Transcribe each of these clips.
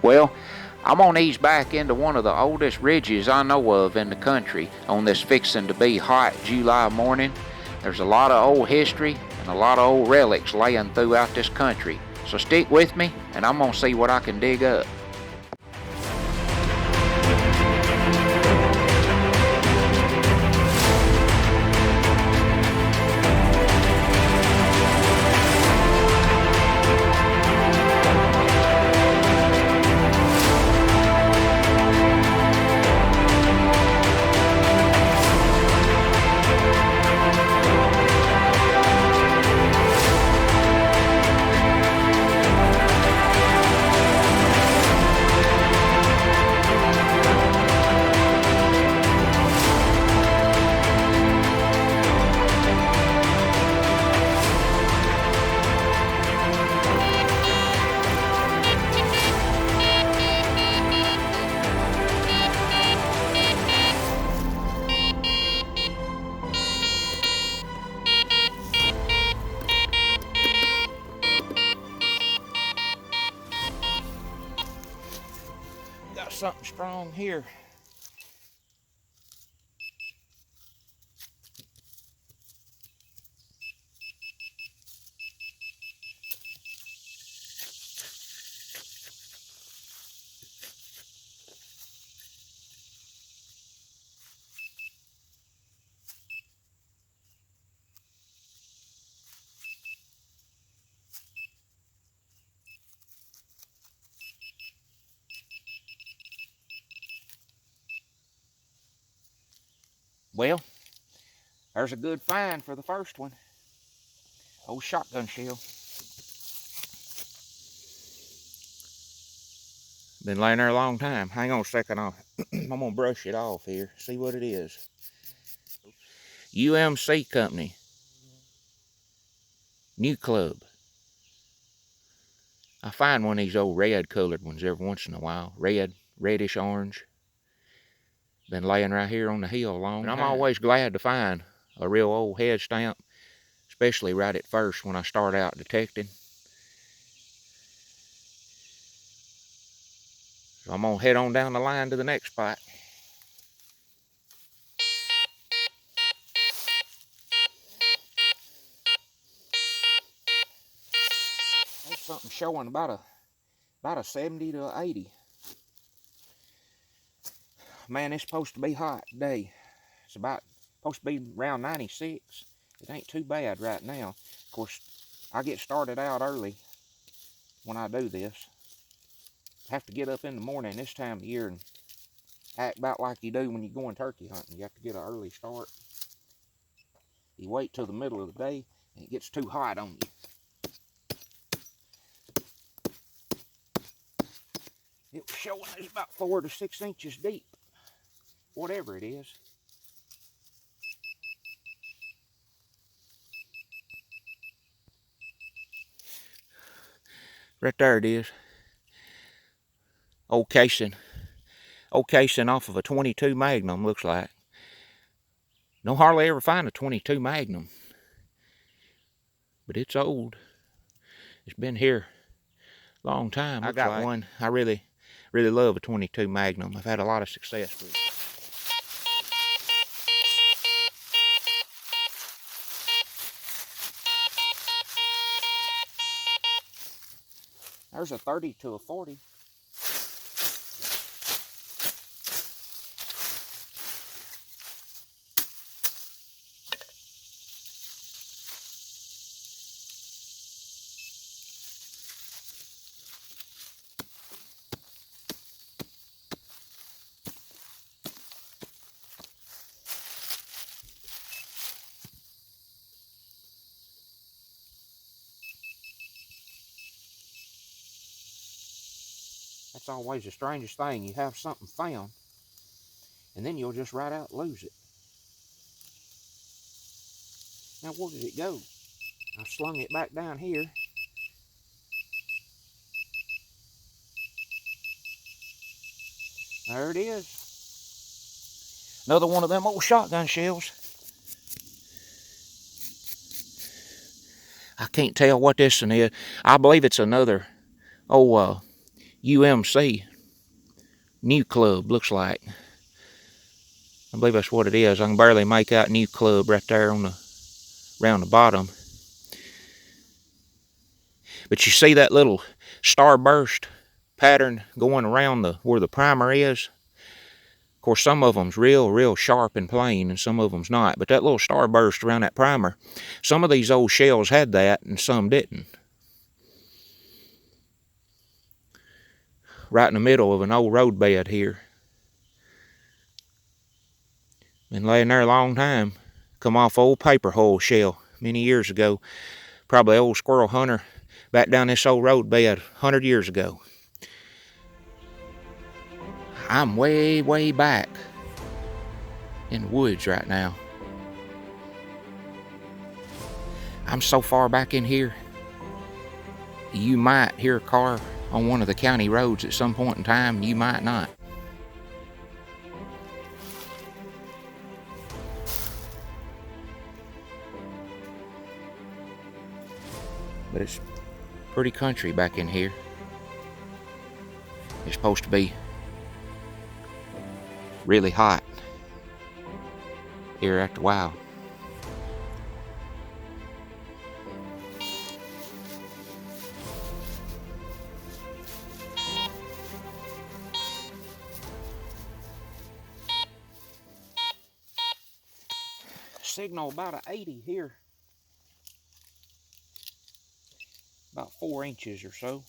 Well, I'm gonna ease back into one of the oldest ridges I know of in the country on this fixin' to be hot July morning. There's a lot of old history and a lot of old relics laying throughout this country. So stick with me and I'm gonna see what I can dig up. Got something strong here. Well, there's a good find for the first one. Old shotgun shell. Been laying there a long time. Hang on a second, I'm gonna brush it off here. See what it is. UMC Company. New Club. I find one of these old red colored ones every once in a while. Reddish orange. Been laying right here on the hill a long time. I'm always glad to find a real old head stamp, especially right at first when I start out detecting. So I'm gonna head on down the line to the next spot. There's something showing about a 70 to 80. Man, it's supposed to be hot today. It's supposed to be around 96. It ain't too bad right now. Of course, I get started out early when I do this. I have to get up in the morning this time of year and act about like you do when you're going turkey hunting. You have to get an early start. You wait till the middle of the day and it gets too hot on you. It was showing it's about 4 to 6 inches deep. Whatever it is. Right there it is. Old casing. Old casing off of a 22 Magnum, looks like. Don't hardly ever find a 22 Magnum. But it's old. It's been here a long time. I got one. I really love a 22 Magnum. I've had a lot of success with it. There's a 30 to a 40. That's always the strangest thing. You have something found, and then you'll just right out lose it. Now, where did it go? I slung it back down here. There it is. Another one of them old shotgun shells. I can't tell what this one is. I believe it's another old UMC New Club, looks like. I believe that's what it is. I can barely make out New Club right there on the around the bottom. But you see that little starburst pattern going around where the primer is? Of course, some of them's real sharp and plain, and some of them's not. But that little starburst around that primer, some of these old shells had that, and some didn't. Right in the middle of an old road bed here. Been laying there a long time. Come off old paper hull shell many years ago. Probably old squirrel hunter back down this old road bed 100 years ago. I'm way back in the woods right now. I'm so far back in here, you might hear a car on one of the county roads at some point in time, you might not. But it's pretty country back in here. It's supposed to be really hot here after a while. Signal about an 80 here. About 4 inches or so.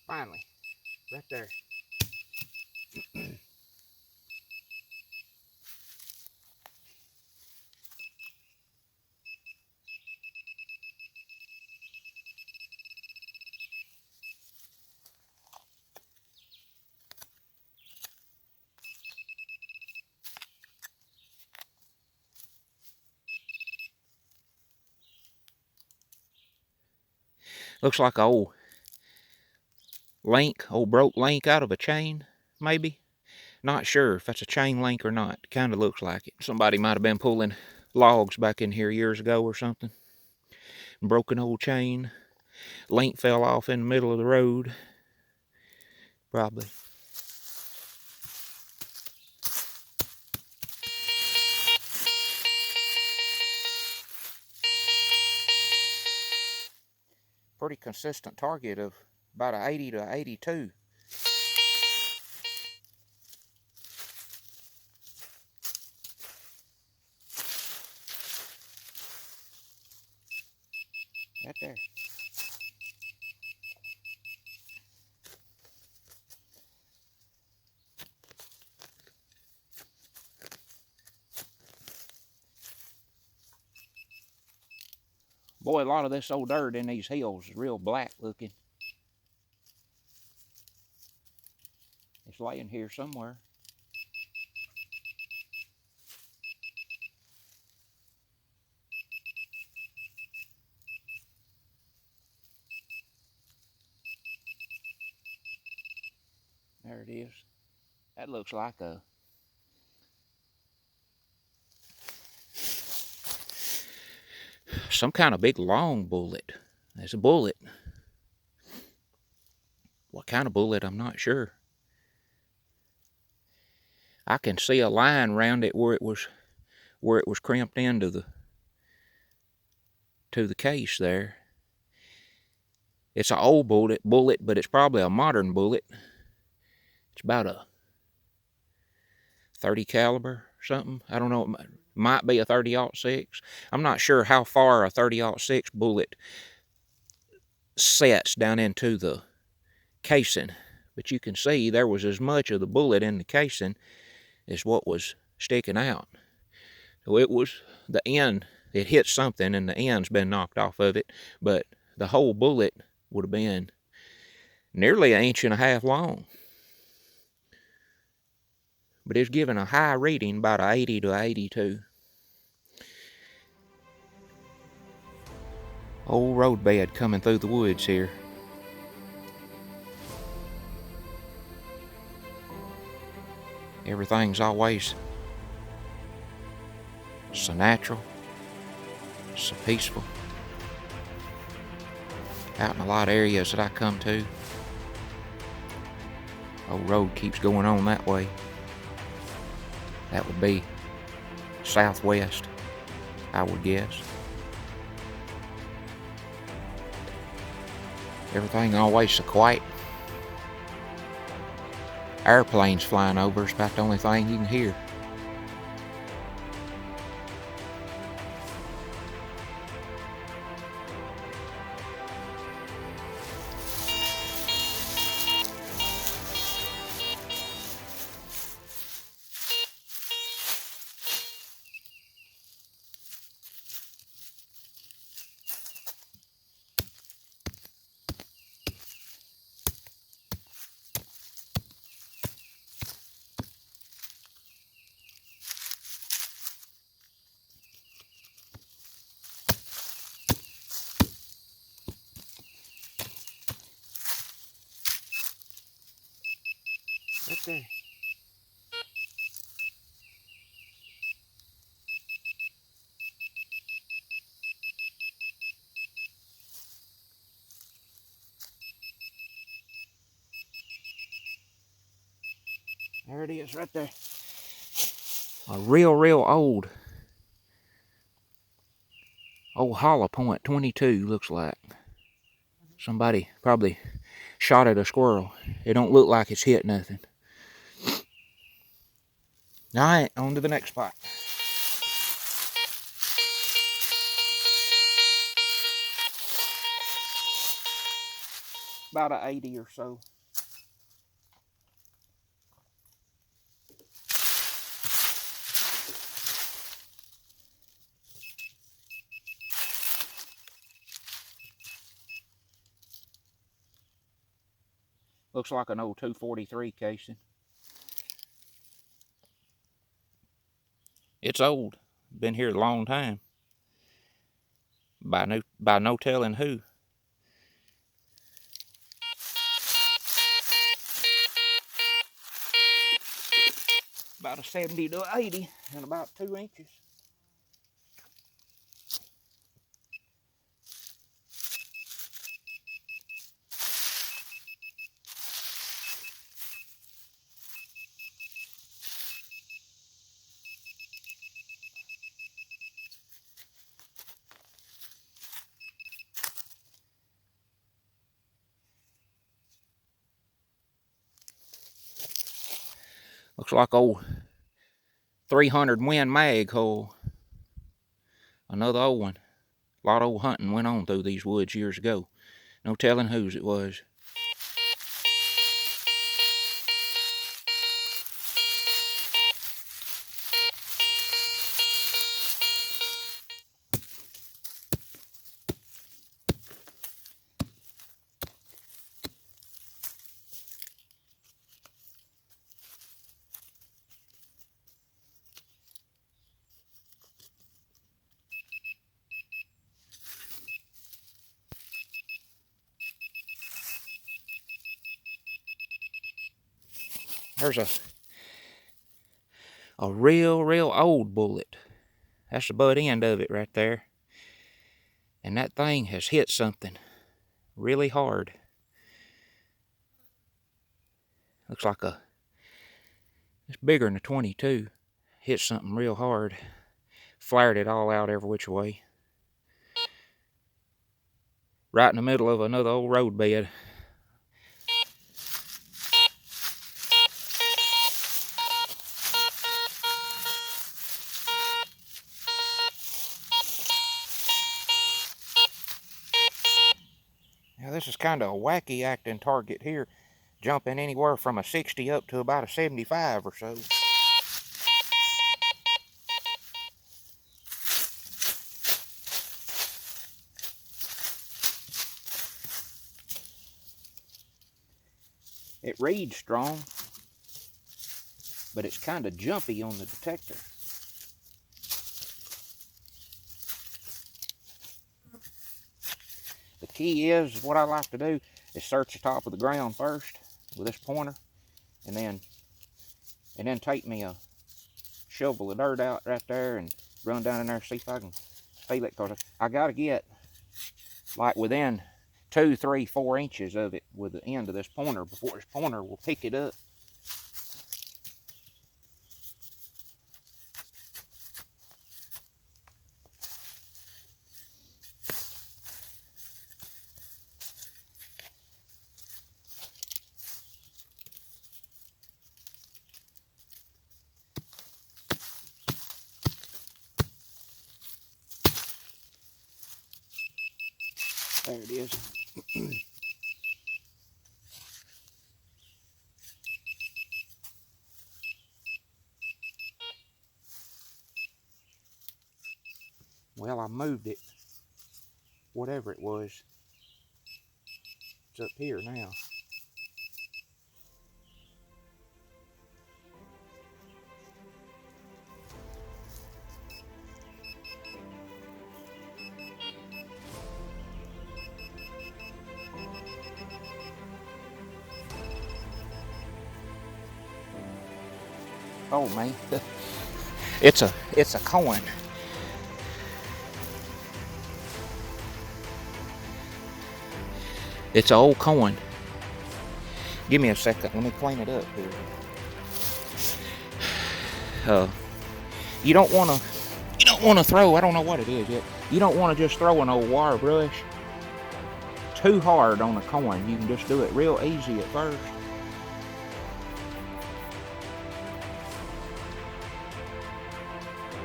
Finally, right there. Looks like an old link, old broke link out of a chain, maybe. Not sure if that's a chain link or not. Kind of looks like it. Somebody might have been pulling logs back in here years ago or something. Broken old chain. Link fell off in the middle of the road. Probably. Pretty consistent target of about a 80 to 82. Right there. Boy, a lot of this old dirt in these hills is real black looking. It's laying here somewhere. There it is. That looks like a some kind of big long bullet. There's a bullet. What kind of bullet, I'm not sure. I can see a line around it where it was crimped into the case there. It's an old bullet, but it's probably a modern bullet. It's about a 30 caliber or something. I don't know. It might be a 30-06. I'm not sure how far a 30-06 bullet sets down into the casing, but you can see there was as much of the bullet in the casing as what was sticking out. So it was the end. It hit something and the end's been knocked off of it, but the whole bullet would have been nearly 1.5 inches long. But it's giving a high reading, about a 80 to 82. Old road bed coming through the woods here. Everything's always so natural, so peaceful. Out in a lot of areas that I come to, old road keeps going on that way. That would be southwest, I would guess. Everything always so quiet. Airplanes flying over is about the only thing you can hear. Right there. There it is, right there. A real old hollow point 22 looks like. Somebody probably shot at a squirrel. It don't look like it's hit nothing. Alright, on to the next spot. About a 80 or so. Looks like an old 243 casing. It's old. Been here a long time. By no telling who. About a 70 to 80 and about 2 inches. Looks like old 300 Win mag hole. Another old one. A lot of old hunting went on through these woods years ago. No telling whose it was. There's a real old bullet. That's the butt end of it right there. And that thing has hit something really hard. Looks like it's bigger than a 22. Hit something real hard. Flared it all out every which way. Right in the middle of another old road bed. Now this is kind of a wacky acting target here, jumping anywhere from a 60 up to about a 75 or so. It reads strong, but it's kind of jumpy on the detector. The key is, what I like to do is search the top of the ground first with this pointer, and then take me a shovel of dirt out right there and run down in there, see if I can feel it, because I got to get like within 2, 3, 4 inches of it with the end of this pointer before this pointer will pick it up. There it is. Well, I moved it, whatever it was. It's up here now. Oh man, it's a coin. It's an old coin. Give me a second. Let me clean it up here. You don't want to throw. I don't know what it is yet. You don't want to just throw an old wire brush too hard on a coin. You can just do it real easy at first.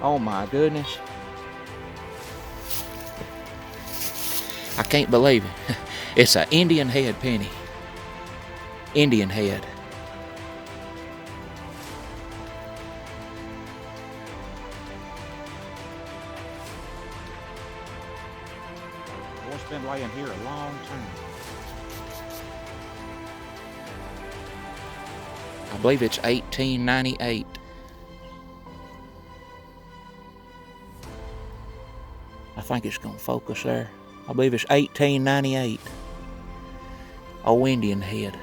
Oh my goodness. I can't believe it. It's an Indian head penny. Indian head. Well, it's been laying here a long time. I believe it's 1898. I think it's going to focus there. I believe it's 1898. Old Indian head.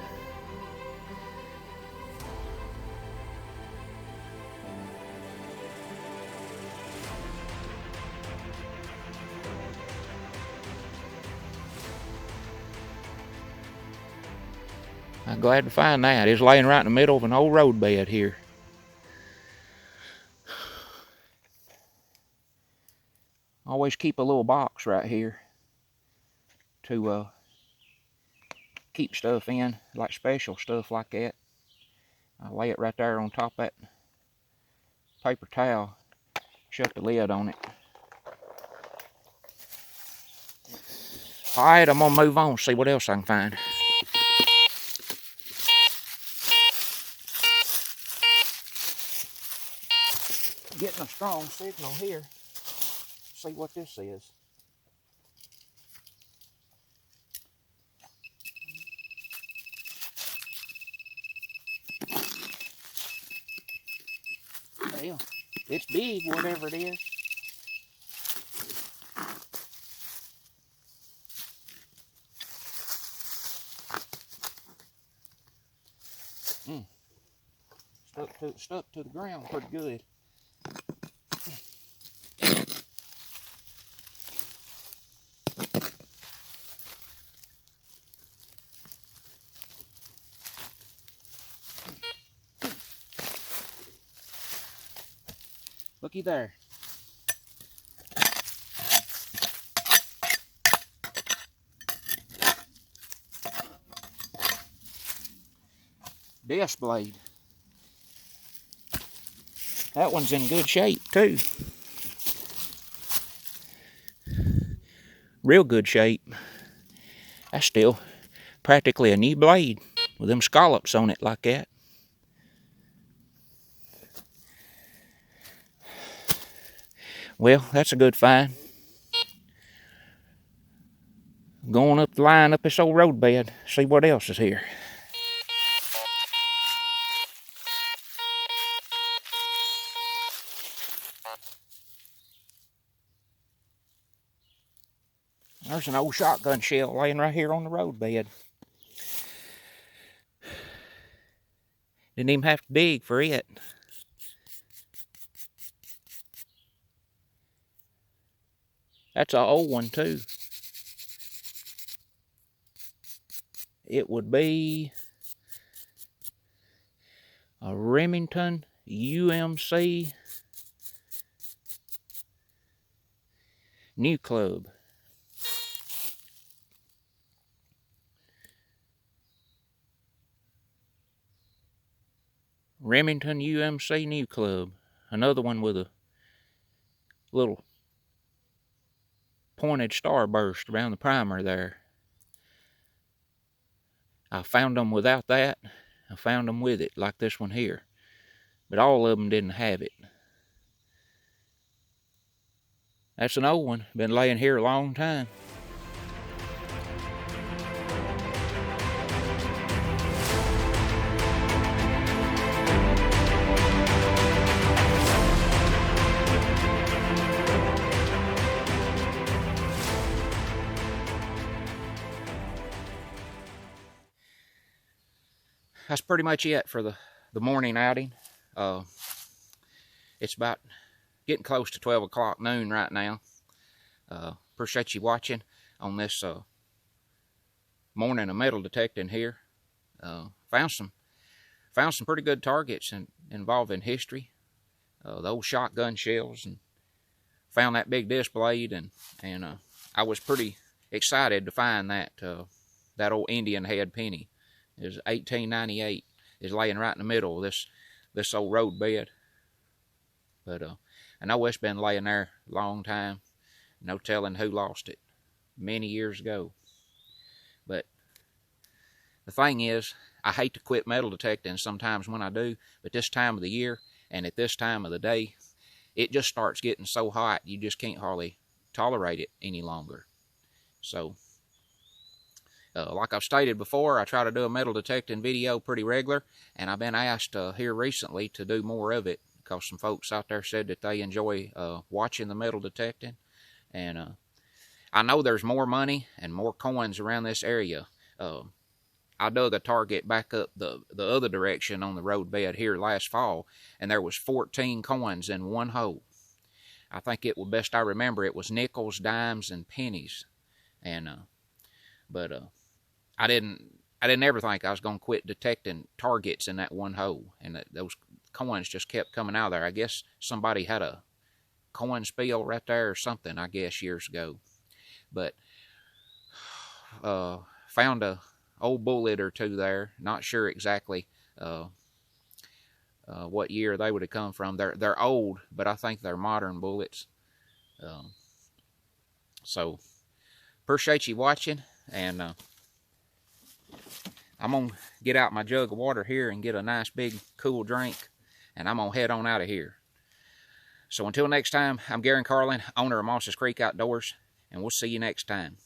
I'm glad to find that. It's laying right in the middle of an old road bed here. Always keep a little box right here to keep stuff in, like special stuff like that. I lay it right there on top of that paper towel, shut the lid on it. Alright, I'm gonna move on, see what else I can find. Getting a strong signal here. See what this is. Well, it's big, whatever it is. Stuck to the ground pretty good. Looky there. Disc blade. That one's in good shape too. Real good shape. That's still practically a new blade with them scallops on it like that. Well, that's a good find. Going up the line up this old road bed, see what else is here. There's an old shotgun shell laying right here on the road bed. Didn't even have to dig for it. That's an old one too. It would be a Remington UMC New Club. Remington UMC New Club. Another one with a little pointed starburst around the primer there. I found them without that. I found them with it, like this one here. But all of them didn't have it. That's an old one. Been laying here a long time. That's pretty much it for the morning outing. It's about getting close to 12 o'clock noon right now. Appreciate you watching on this morning of metal detecting here. Found some pretty good targets involving history. The old shotgun shells, and found that big disc blade, and I was pretty excited to find that old Indian head penny. It was 1898. Is laying right in the middle of this old road bed. But I know it's been laying there a long time. No telling who lost it many years ago. But the thing is, I hate to quit metal detecting sometimes when I do, but this time of the year and at this time of the day, it just starts getting so hot you just can't hardly tolerate it any longer. So, like I've stated before, I try to do a metal detecting video pretty regular, and I've been asked here recently to do more of it because some folks out there said that they enjoy watching the metal detecting. And I know there's more money and more coins around this area. I dug a target back up the other direction on the road bed here last fall, and there was 14 coins in one hole. I think it was, best I remember, it was nickels, dimes, and pennies. And but I didn't ever think I was going to quit detecting targets in that one hole, and those coins just kept coming out of there. I guess somebody had a coin spill right there or something, I guess, years ago. But found a old bullet or two there. Not sure exactly what year they would have come from. They're old, but I think they're modern bullets. So appreciate you watching, and I'm gonna get out my jug of water here and get a nice big cool drink, and I'm gonna head on out of here. So until next time, I'm Gary Carlin, owner of Moss's Creek Outdoors, and we'll see you next time.